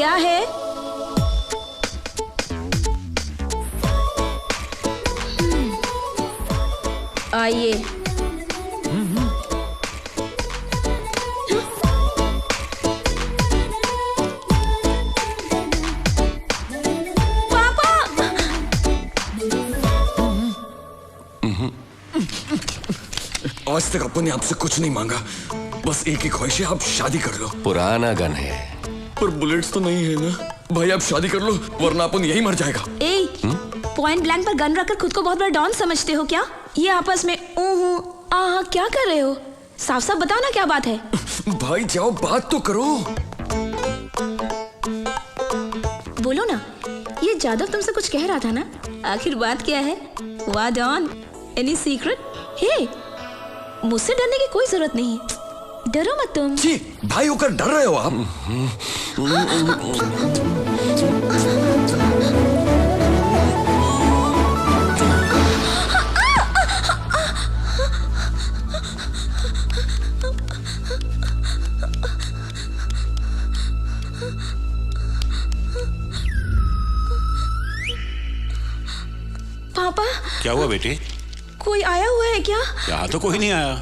क्या है? आइए। पापा! आज तक अपन ने आपसे कुछ नहीं मांगा, बस एक ही ख्वाहिश है, आप शादी कर लो। पुराना गन है, पर बुलेट्स तो नहीं है ना। भाई आप शादी कर लो, वरना अपन यही मर जाएगा। ए, पॉइंट ब्लैंक पर गन रखकर खुद को बहुत बड़ा डॉन समझते हो क्या? ये आपस में आहा क्या कर रहे हो? साफ साफ बताओ ना क्या बात है। भाई जाओ, बात तो करो। बोलो ना, ये जादव तुमसे कुछ कह रहा था ना, आखिर बात क्या है? वाह डॉन, एनी सीक्रेट? हे, मुझसे डरने की कोई जरूरत नहीं, डरो मत तुम। जी, भाई होकर डर रहे हो आप? पापा, क्या हुआ बेटी? कोई आया हुआ है क्या? यहाँ तो कोई नहीं आया।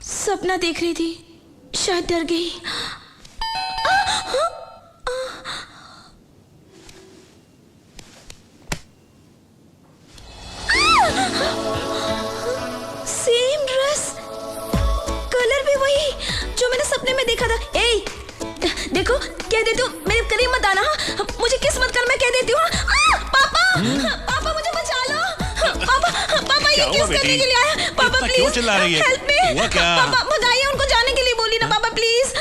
सपना देख रही थी, शायद डर गई। सेम ड्रेस, कलर भी वही जो मैंने सपने में देखा था। ए, देखो, कह देती हूँ मेरे करीब मत आना। हाँ, मुझे किस मत कर, मैं कह देती हूँ। पापा, पापा मुझे बचा लो। पापा, पापा ये किस करने के लिए आया? पापा प्लीज, क्यों चिल्ला रही है? Help me. हुआ क्या? पापा बताइए, उनको जाने के लिए बोली ना पापा प्लीज।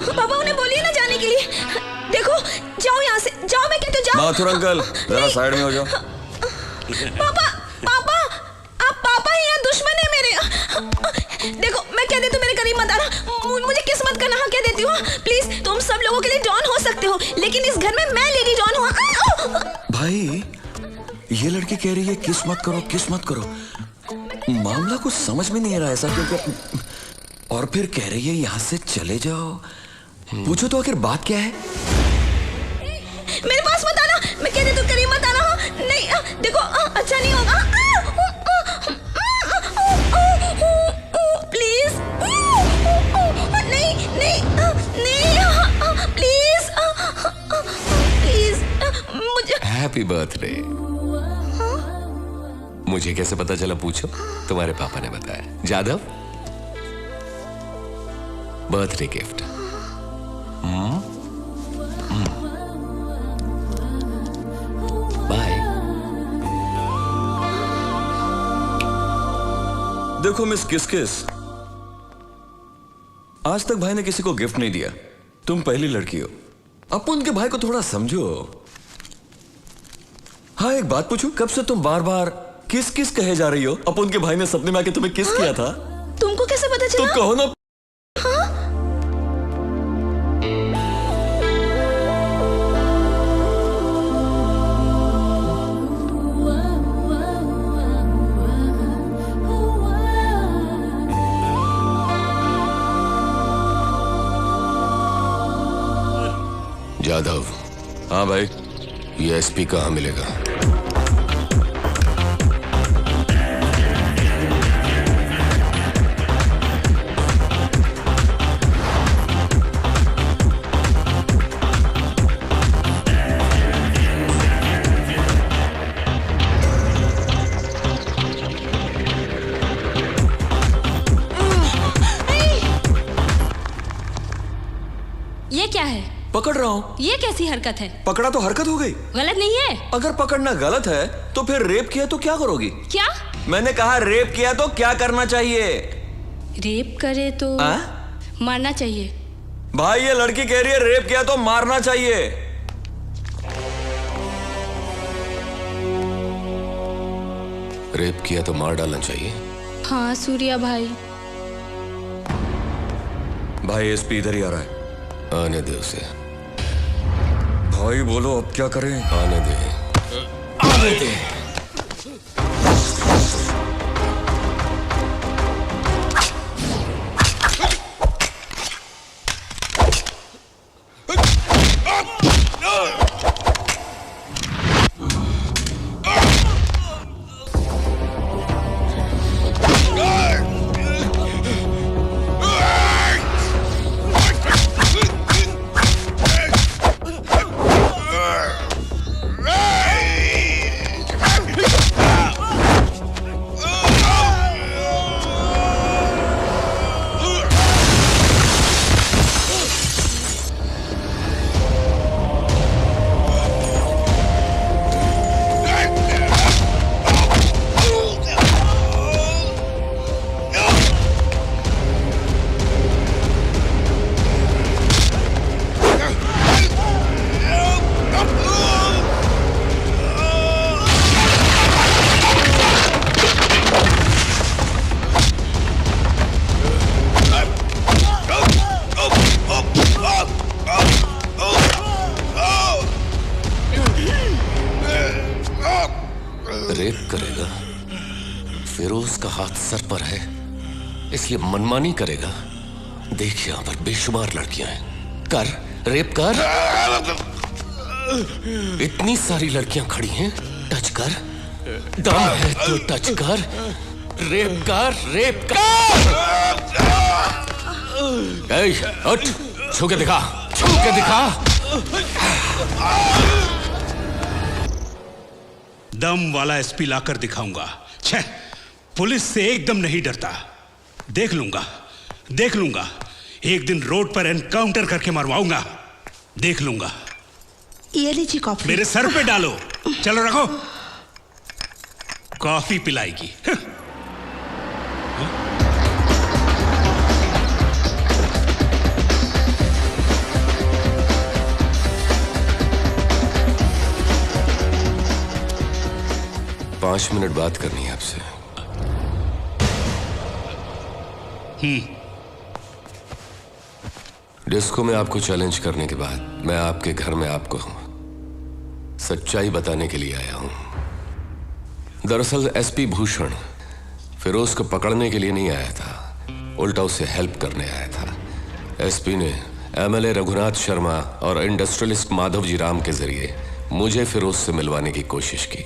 पापा उन्हें बोलिए ना जाने के लिए। देखो, जाओ यहाँ से, जाओ, मैं कहती हूँ जाओ। माथुर अंकल, जरा साइड में हो जाओ। पापा, पापा, आप पापा हैं या दुश्मन है मेरे? देखो, मैं कह देती हूँ मेरे करीब मत आना। मुझे किस मत करना, हाँ कह देती हूँ। प्लीज, तुम सब लोगों के लिए डॉन हो सकते हो, लेकिन इस घर में मैं लेडी डॉन हूँ। भाई ये लड़की कह रही है किस मत करो, किस मत करो। मामला कुछ समझ में नहीं आ रहा ऐसा क्योंकि, और फिर कह रही है यहाँ से चले जाओ। पूछो तो आखिर बात क्या है? मेरे पास मत आना, मैं कह देती हूँ करीब मत आना। हाँ नहीं, देखो अच्छा नहीं होगा। प्लीज, नहीं नहीं नहीं, प्लीज प्लीज, मुझे। Happy birthday. मुझे कैसे पता चला पूछो? तुम्हारे पापा ने बताया। Jadhav, birthday gift. बाय। देखो मिस किस किस, आज तक भाई ने किसी को गिफ्ट नहीं दिया। तुम पहली लड़की हो, अब उनके भाई को थोड़ा समझो। हाँ एक बात पूछूं, कब से तुम बार बार किस किस कहे जा रही हो? अपन के भाई ने सपने में आके तुम्हें किस किया था? तुमको कैसे पता तुम चला? कहो ना। जादव। हाँ भाई। ये एसपी कहाँ मिलेगा? ये क्या है? पकड़ रहा हूँ। ये कैसी हरकत है? पकड़ा तो हरकत हो गई। गलत नहीं है? अगर पकड़ना गलत है तो फिर रेप किया तो क्या करोगी? क्या? मैंने कहा रेप किया तो क्या करना चाहिए? रेप करे तो आ? मारना चाहिए। भाई ये लड़की कह रही है रेप किया तो मारना चाहिए। रेप किया तो मार डालना चाहिए। हाँ सूर्या भाई। भाई एसपी इधर ही आ रहा है। आने दे उसे। भाई बोलो अब क्या करें? आने दे। आने दे। करेगा। फिरोज का हाथ सर पर है, इसलिए मनमानी करेगा। देख, यहां पर बेशुमार लड़कियां हैं। कर, रेप कर। इतनी सारी लड़कियां खड़ी हैं, टच कर। दम है तो टच कर। रेप कर, रेप कर। ए, उठ, छू के दिखा, छू के दिखा। दम वाला एसपी लाकर दिखाऊंगा। छह, पुलिस से एकदम नहीं डरता। देख लूंगा, देख लूंगा। एक दिन रोड पर एनकाउंटर करके मरवाऊंगा। देख लूंगा। ये लीजिए कॉफी। मेरे सर पे डालो। चलो रखो, कॉफी पिलाएगी। 5 मिनट बात करनी है आपसे। डिस्को में आपको चैलेंज करने के बाद मैं आपके घर में आपको सच्चाई बताने के लिए आया हूं। दरअसल एसपी भूषण फिरोज को पकड़ने के लिए नहीं आया था, उल्टा उसे हेल्प करने आया था। एसपी ने एमएलए रघुनाथ शर्मा और इंडस्ट्रियलिस्ट माधव जी राम के जरिए मुझे फिरोज से मिलवाने की कोशिश की।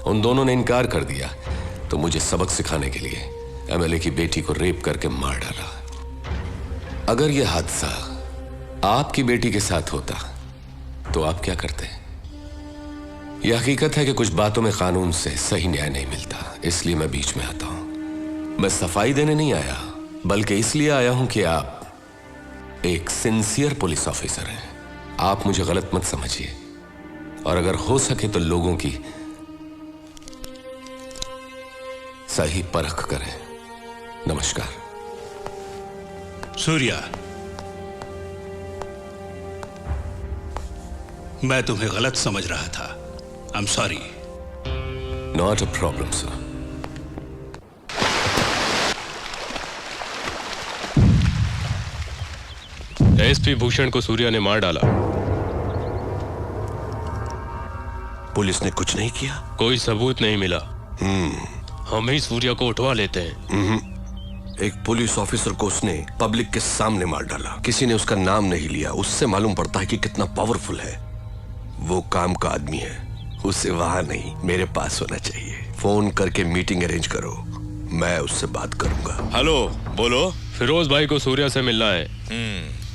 उन दोनों ने इनकार कर दिया, तो मुझे सबक सिखाने के लिए एमएलए की बेटी को रेप करके मार डाला। अगर यह हादसा आपकी बेटी के साथ होता तो आप क्या करते? यह हकीकत है कि कुछ बातों में कानून से सही न्याय नहीं मिलता, इसलिए मैं बीच में आता हूं। मैं सफाई देने नहीं आया, बल्कि इसलिए आया हूं कि आप एक सिंसियर पुलिस ऑफिसर हैं। आप मुझे गलत मत समझिए, और अगर हो सके तो लोगों की सही परख करें। नमस्कार। सूर्या, मैं तुम्हें गलत समझ रहा था। I am sorry. Not a problem sir. SP Bhushan को सूर्या ने मार डाला। पुलिस ने कुछ नहीं किया? कोई सबूत नहीं मिला। हम ही सूर्या को उठवा लेते हैं। एक पुलिस ऑफिसर को उसने पब्लिक के सामने मार डाला। किसी ने उसका नाम नहीं लिया। उससे मालूम पड़ता है कि कितना पावरफुल है। वो काम का आदमी है, उसे वहां नहीं मेरे पास होना चाहिए। फोन करके मीटिंग अरेंज करो, मैं उससे बात करूंगा। हेलो, बोलो। फिरोज भाई को सूर्या से मिलना है,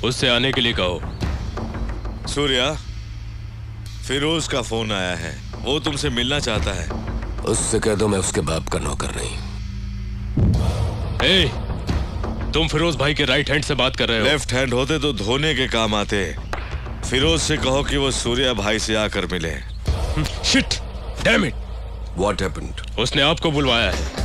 उससे आने के लिए कहो। सूर्या, फिरोज का फोन आया है, वो तुमसे मिलना चाहता है। उससे कह दो मैं उसके बाप का नौकर नहीं। ए, तुम फिरोज भाई के राइट हैंड से बात कर रहे हो। लेफ्ट हैंड होते तो धोने के काम आते। फिरोज से कहो कि वो सूर्या भाई से आकर मिले। Shit, damn it. What happened? उसने आपको बुलवाया है।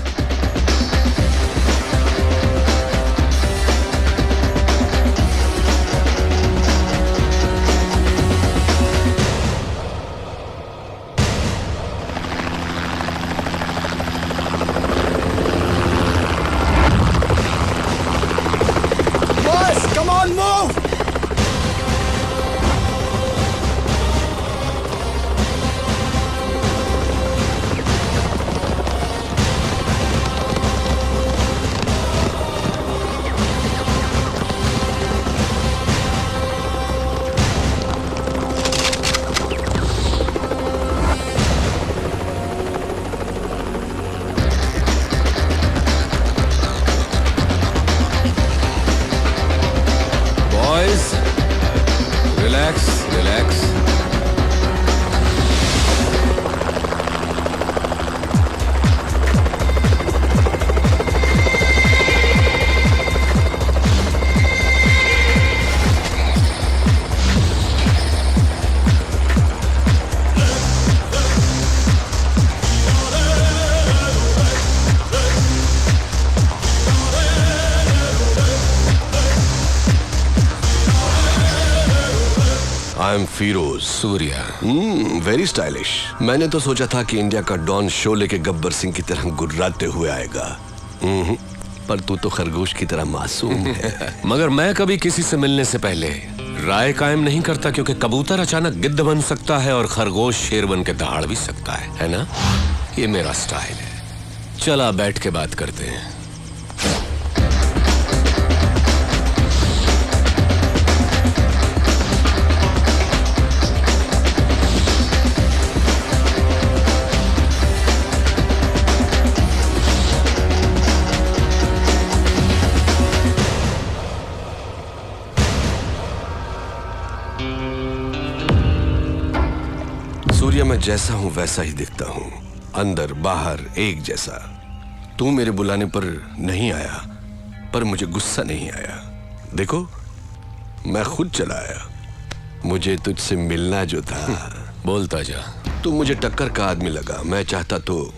Relax relax. I am Firoz. Surya. Very stylish. मैंने तो सोचा था कि इंडिया का डॉन शोले के गब्बर सिंह की तरह गुर्राते हुए आएगा। पर तू तो खरगोश की तरह मासूम है। मगर मैं कभी किसी से मिलने से पहले राय कायम नहीं करता, क्योंकि कबूतर अचानक गिद्ध बन सकता है और खरगोश शेर बन के दहाड़ भी सकता है ना? ये मेरा स्टाइल है। चला बैठ के बात करते हैं। सूर्या, मैं जैसा हूं वैसा ही दिखता हूं, अंदर बाहर एक जैसा। तू मेरे बुलाने पर नहीं आया, पर मुझे गुस्सा नहीं आया। देखो, मैं खुद चला आया। मुझे तुझसे मिलना जो था। बोलता जा। तू मुझे टक्कर का आदमी लगा। मैं चाहता तो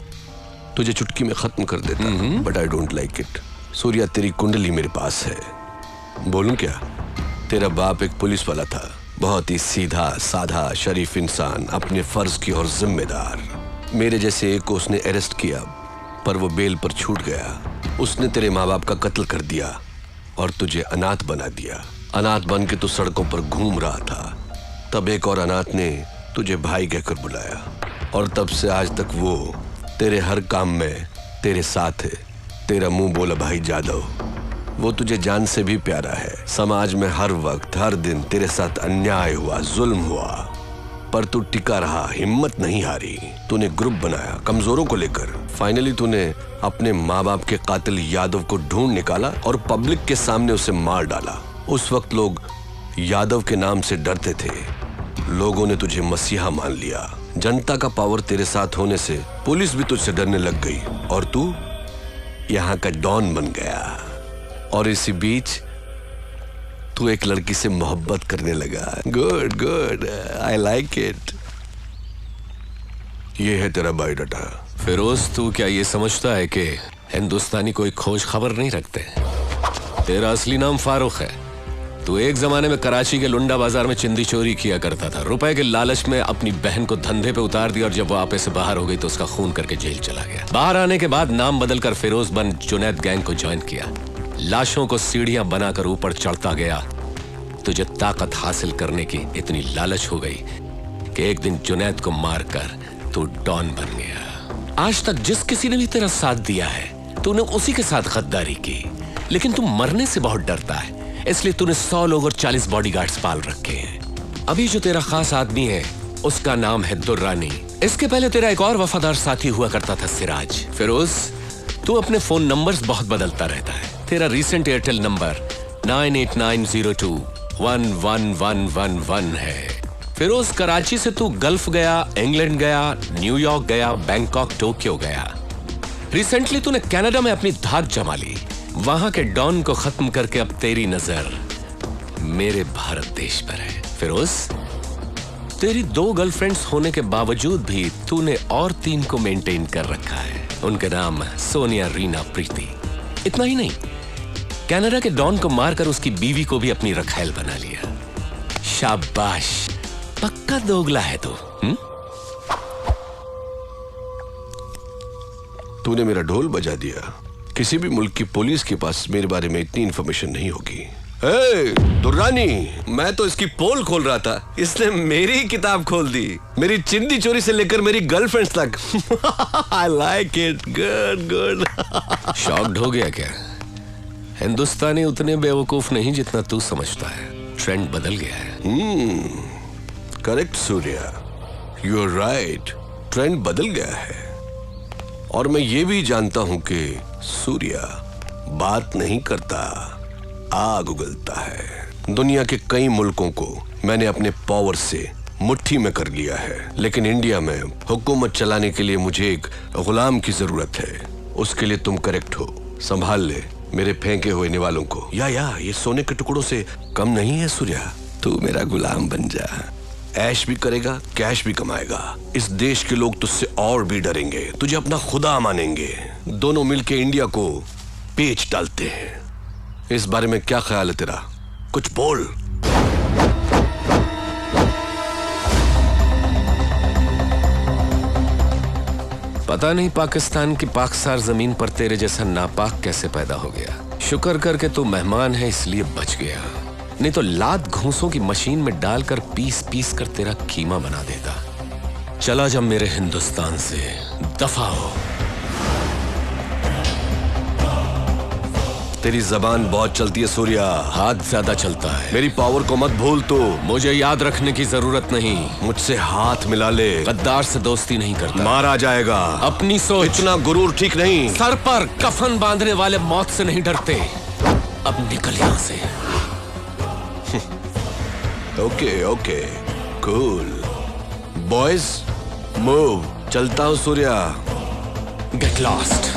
तुझे चुटकी में खत्म कर देता, but I don't like it. Surya, तेरी कुंडली मेरे पास है। बोलूं क्या? तेरा बाप एक पुलिस वाला था, बहुत ही सीधा साधा शरीफ इंसान, अपने फर्ज की और जिम्मेदार। मेरे जैसे एक को उसने अरेस्ट किया, पर वो बेल पर छूट गया। उसने तेरे माँ बाप का कत्ल कर दिया और तुझे अनाथ बना दिया। अनाथ बन के तू सड़कों पर घूम रहा था। तब एक और अनाथ ने तुझे भाई कहकर बुलाया, और तब से आज तक वो तेरे हर काम में तेरे साथ है। तेरा मुंह बोला भाई जादव, वो तुझे जान से भी प्यारा है। समाज में हर वक्त हर दिन तेरे साथ अन्याय हुआ, जुल्म हुआ, पर तू टिका रहा, हिम्मत नहीं हारी। तूने ग्रुप बनाया कमजोरों को लेकर। फाइनली तूने अपने माँ बाप के कातिल यादव को ढूंढ निकाला और पब्लिक के सामने उसे मार डाला। उस वक्त लोग यादव के नाम से डरते थे। लोगों ने तुझे मसीहा मान लिया। जनता का पावर तेरे साथ होने से पुलिस भी तुझसे डरने लग गई, और तू यहाँ का डॉन बन गया। और इसी बीच तू एक लड़की से मोहब्बत करने लगा। Good good, I like it. ये है तेरा बायोडाटा। फिरोज, तू क्या ये समझता है कि हिंदुस्तानी कोई खोज खबर नहीं रखते? तेरा असली नाम फारूक है। तू एक जमाने में कराची के लुंडा बाजार में चिंदी चोरी किया करता था। रुपए के लालच में अपनी बहन को धंधे पे उतार दिया, और जब वो आपे से बाहर हो गई तो उसका खून करके जेल चला गया। बाहर आने के बाद नाम बदलकर फिरोज बन जुनैद गैंग को ज्वाइन किया। लाशों को सीढ़ियां बनाकर ऊपर चढ़ता गया। तुझे ताकत हासिल करने की इतनी लालच हो गई कि एक दिन जुनैद को मारकर तू डॉन बन गया। आज तक जिस किसी ने भी तेरा साथ दिया है, तूने उसी के साथ गद्दारी की। लेकिन तू मरने से बहुत डरता है, इसलिए तूने 100 लोग और 40 बॉडीगार्ड्स पाल रखे हैं। अभी जो तेरा खास आदमी है, उसका नाम है दुर्रानी। इसके पहले तेरा एक और वफादार साथी हुआ करता था, सिराज। फिरोज, तू अपने फोन नंबर्स बहुत बदलता रहता है। तेरा रीसेंट एयरटेल नंबर 9890211111 है। फिरोज, कराची से तू गल्फ गया, इंग्लैंड गया, न्यूयॉर्क गया, बैंकॉक, टोक्यो गया। रिसेंटली तूने कनाडा में अपनी धाक जमा ली। वहां के डॉन को खत्म करके अब तेरी नजर मेरे भारत देश पर है। फिरोज, तेरी 2 गर्लफ्रेंड्स होने के बावजूद भी तूने और 3 को मेंटेन कर रखा है। उनके नाम सोनिया, रीना, प्रीति। इतना ही नहीं, कनाडा के डॉन को मारकर उसकी बीवी को भी अपनी रखैल बना लिया। शाबाश, पक्का दोगला है तू। तूने मेरा ढोल बजा दिया। किसी भी मुल्क की पुलिस के पास मेरे बारे में इतनी इंफॉर्मेशन नहीं होगी। दुर्रानी, मैं तो इसकी पोल खोल रहा था, इसने मेरी किताब खोल दी। मेरी चिंदी चोरी से लेकर मेरी गर्लफ्रेंड्स तक। I like it, good good. Shocked हो गया क्या? हिंदुस्तानी उतने बेवकूफ नहीं जितना तू समझता है। ट्रेंड बदल गया है। Correct Surya, you are right. Trend बदल गया है। और मैं ये भी जानता हूं कि सूर्या बात नहीं करता, आग उगलता है। दुनिया के कई मुल्कों को मैंने अपने पावर से मुट्ठी में कर लिया है, लेकिन इंडिया में हुकूमत चलाने के लिए मुझे एक गुलाम की जरूरत है। उसके लिए तुम करेक्ट हो। संभाल ले मेरे फेंके हुए निवालों को। या ये सोने के टुकड़ों से कम नहीं है सूर्या। तू मेरा गुलाम बन जा। ऐश भी करेगा, कैश भी कमाएगा। इस देश के लोग तुझसे और भी डरेंगे, तुझे अपना खुदा मानेंगे। दोनों मिलके इंडिया को पेच डालते हैं। इस बारे में क्या ख्याल है तेरा? कुछ बोल। पता नहीं पाकिस्तान की पाकसार जमीन पर तेरे जैसा नापाक कैसे पैदा हो गया। शुक्र करके तू मेहमान है इसलिए बच गया, नहीं तो लात घूंसों की मशीन में डालकर पीस पीस कर तेरा कीमा बना देता। चला जा मेरे हिंदुस्तान से, दफा हो। तेरी जबान बहुत चलती है सूर्या। हाथ ज्यादा चलता है। मेरी पावर को मत भूल तू। मुझे याद रखने की जरूरत नहीं। मुझसे हाथ मिला ले, गद्दार से दोस्ती नहीं करता। मारा जाएगा। अपनी सोच। इतना गुरूर ठीक नहीं। सर पर कफन बांधने वाले मौत से नहीं डरते। अब निकल यहां से। Okay okay cool boys move. चलता हूँ सूर्या। Get lost.